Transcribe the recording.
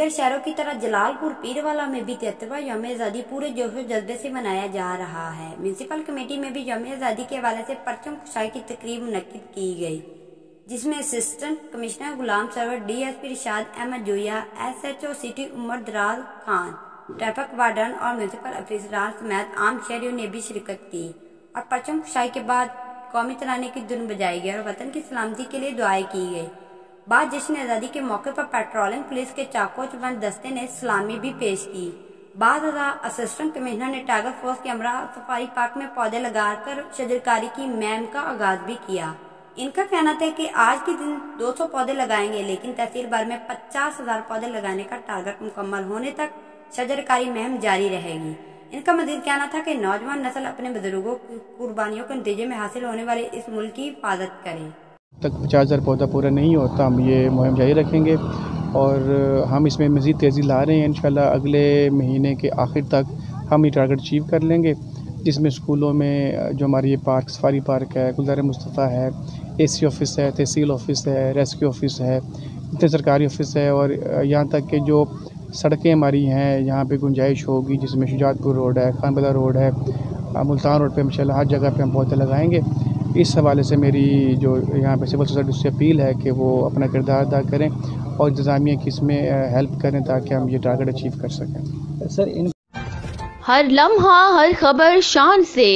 दीगर शहरों की तरह जलालपुर पीरवाला में भी 73वां यौम आज़ादी पूरे जोशो जज्बे से मनाया जा रहा है। म्यूनसिपल कमेटी में भी यौम आज़ादी के हवाले से परचम कुशाई की तकरीब मुनक्किद की गई, जिसमें असिस्टेंट कमिश्नर गुलाम सरवर, DSP इरशाद अहमद जोया, SHO सिटी उमर दराज खान, ट्रैफिक वार्डन और म्यूनसिपल अफसरान समेत आम शहरियों ने भी शिरकत की और परचम कुशाई के बाद कौमी तराने की धुन बजाई गई और वतन की सलामती के लिए दुआएं की गई। बाद जश्न आज़ादी के मौके पर पेट्रोलिंग पुलिस के चाकोचबंद दस्ते ने सलामी भी पेश की। बाद असिस्टेंट कमिश्नर ने टाइगर फोर्स के हमरा सफारी पार्क में पौधे लगाकर शजरकारी की मुहिम का आगाज भी किया। इनका कहना था कि आज के दिन 200 पौधे लगाएंगे, लेकिन तहसील भर में 50,000 पौधे लगाने का टारगेट मुकम्मल होने तक शजरकारी मुहिम जारी रहेगी। इनका मजीद कहना था कि नौजवान नस्ल अपने बुजुर्गों की कुर्बानियों के नतीजे में हासिल होने वाले इस मुल्क की हिफाजत करे। तक 50,000 पौधा पूरा नहीं होता, हम ये मुहिम जारी रखेंगे और हम इसमें मज़ीद तेज़ी ला रहे हैं। इंशाल्लाह अगले महीने के आखिर तक हम ये टारगेट अचीव कर लेंगे, जिसमें स्कूलों में जो हमारी ये पार्क सफारी पार्क है, गुलजार मुस्तफ़ा है, AC ऑफिस है, तहसील ऑफिस है, रेस्क्यू ऑफिस है, इतने सरकारी ऑफिस है और यहाँ तक कि जो सड़कें हमारी हैं यहाँ पे गुंजाइश होगी, जिसमें शुजातपुर रोड है, खान बाजार रोड है, मुल्तान रोड पे इंशाल्लाह हर जगह पे हम पौधे लगाएंगे। इस हवाले से मेरी जो यहाँ पे सिविल सोसाइटी से अपील है कि वो अपना किरदार अदा करें और इंतज़ामिया की इसमें हेल्प करें ताकि हम ये टारगेट अचीव कर सकें। हर लम्हा हर खबर शान से